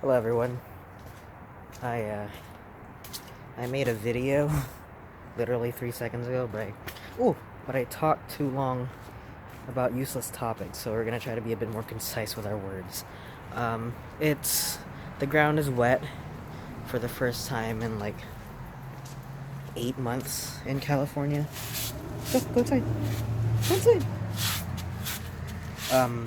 Hello everyone. I I made a video literally 3 seconds ago, but I talked too long about useless topics, so we're gonna try to be a bit more concise with our words. It's the ground is wet for the first time in like 8 months in California. Go inside. Go inside. Um,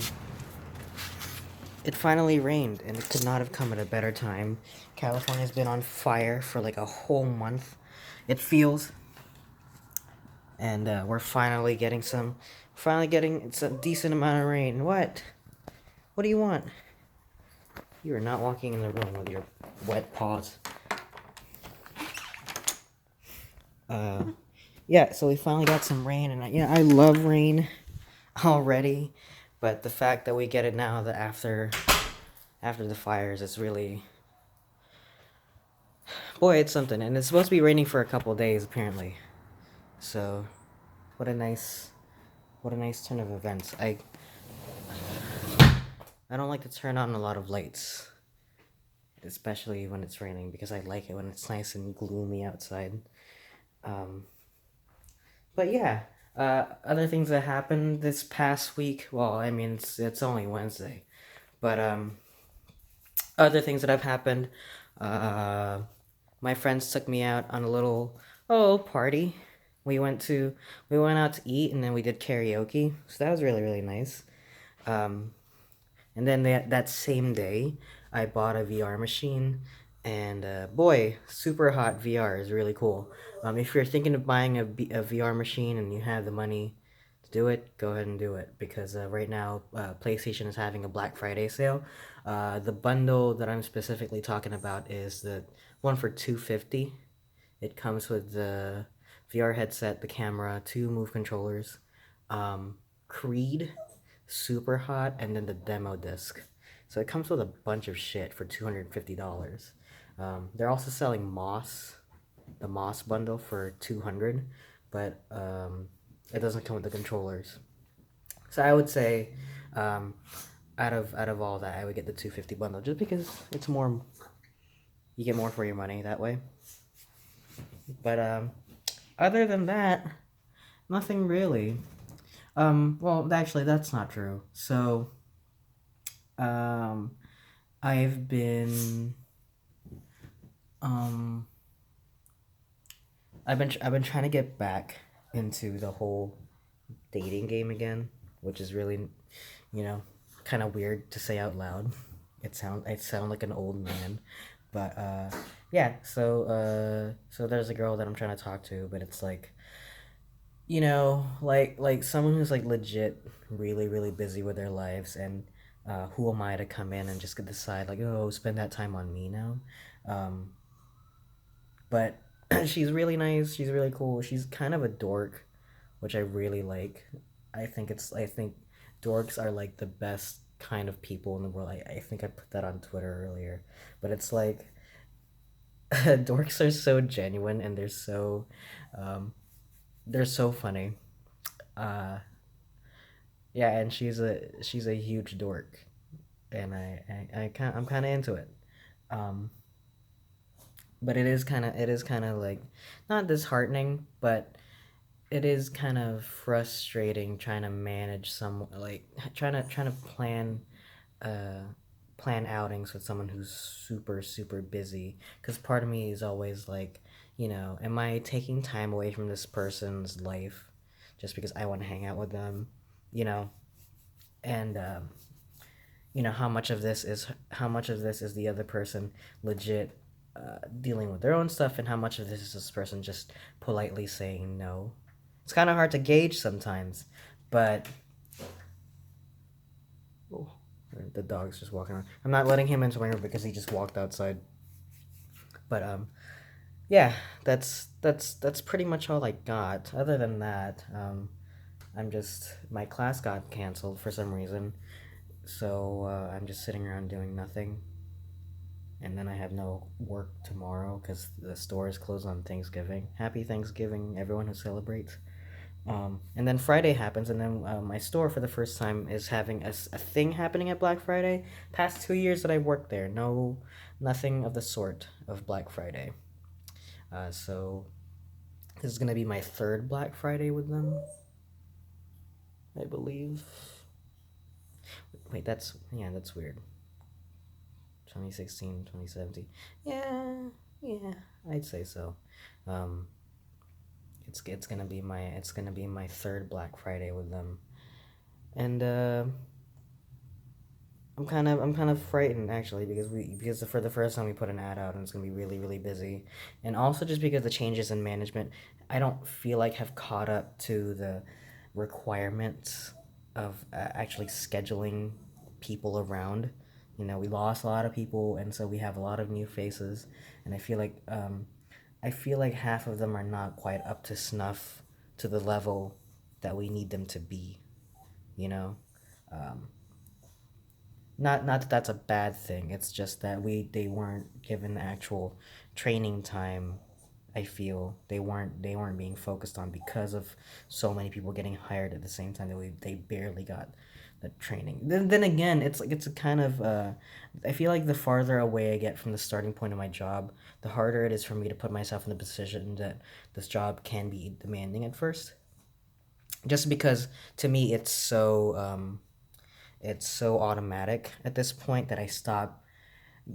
it finally rained, and it could not have come at a better time. California's been on fire for like a whole month. It feels, and we're finally getting it's a decent amount of rain. What do you want? You are not walking in the room with your wet paws. uh yeah, so we finally got some rain, and I love rain already, but the fact that we get it now, that after the fires, is really, boy, it's something. And it's supposed to be raining for a couple days apparently, so what a nice turn of events. I don't like to turn on a lot of lights, especially when it's raining, because I like it when it's nice and gloomy outside. Um, but yeah, other things that happened this past week. Well, I mean, it's only Wednesday, but other things that have happened. Uh, my friends took me out on a little party. We went to we went out to eat, and then we did karaoke. So that was really really nice. Um, And then that same day, I bought a VR machine, and boy, super hot VR is really cool. If you're thinking of buying a VR machine and you have the money to do it, go ahead and do it, because right now PlayStation is having a Black Friday sale. The bundle that I'm specifically talking about is the one for 250. It comes with the VR headset, the camera, two move controllers, Creed, super hot, and then the demo disc. So it comes with a bunch of shit for $250. They're also selling Moss, the Moss bundle, for 200, but it doesn't come with the controllers. So I would say, um, out of all that, I would get the 250 bundle, just because it's more. You get more for your money that way. But other than that, nothing really. Well, actually, that's not true. So, um, I've been um I've been trying to get back into the whole dating game again, which is really, you know, kind of weird to say out loud. I sound like an old man, but yeah. So there's a girl that I'm trying to talk to, but it's like, like someone who's like legit really really busy with their lives, and who am I to come in and just decide, like, oh, spend that time on me now. um but she's really nice, she's really cool, she's kind of a dork, which I really like. I think dorks are like the best kind of people in the world. I think I put that on Twitter earlier, but it's like dorks are so genuine, and um they're so funny. uh yeah, and she's a huge dork, and I'm kind of into it. um but it is kind of like, not disheartening, but it is kind of frustrating trying to manage some, like, trying to uh plan outings with someone who's super super busy, because part of me is always like, am I taking time away from this person's life just because I want to hang out with them, you know and how much of this is the other person legit dealing with their own stuff, and how much of this is this person just politely saying no. It's kind of hard to gauge sometimes, but oh, the dog's just walking around. I'm not letting him into my room because he just walked outside. But yeah, that's pretty much all I got. Other than that, my class got canceled for some reason, so I'm just sitting around doing nothing. And then I have no work tomorrow because the store is closed on Thanksgiving. Happy Thanksgiving, everyone who celebrates. And then Friday happens, and then my store for the first time is having a thing happening at Black Friday. Past 2 years that I worked there, no, nothing of the sort of Black Friday. So this is gonna be my third Black Friday with them, I believe. Wait, that's weird. 2016, 2017. Yeah, yeah, I'd say so. Um, it's gonna be my third Black Friday with them, and I'm kind of frightened actually because for the first time we put an ad out and it's gonna be really really busy, and also just because the changes in management, I don't feel like have caught up to the requirements of actually scheduling people around. You know, we lost a lot of people, and so we have a lot of new faces, and I feel like half of them are not quite up to snuff to the level that we need them to be. You know. Um, not that that's a bad thing. It's just that they weren't given actual training time. I feel they weren't being focused on because of so many people getting hired at the same time that they barely got the training. Then again, it's like it's a kind of I feel like the farther away I get from the starting point of my job, the harder it is for me to put myself in the position that this job can be demanding at first. Just because to me it's so automatic at this point that I stop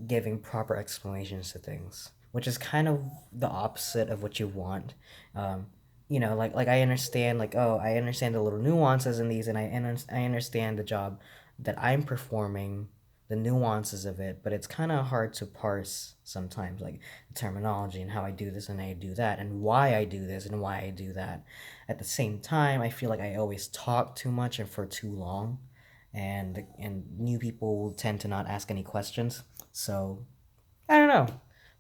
giving proper explanations to things, which is kind of the opposite of what you want. Um, you know, like I understand, like oh, I understand the little nuances in these, and I understand the job that I'm performing, the nuances of it, but it's kind of hard to parse sometimes, like the terminology and how I do this and I do that, and why I do this and why I do that. At the same time, I feel like I always talk too much and for too long, and new people will tend to not ask any questions. So I don't know.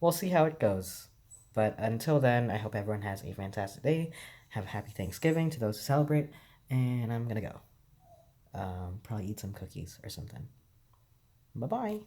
We'll see how it goes. But until then, I hope everyone has a fantastic day. Have a happy Thanksgiving to those who celebrate. And I'm gonna go. Probably eat some cookies or something. Bye bye.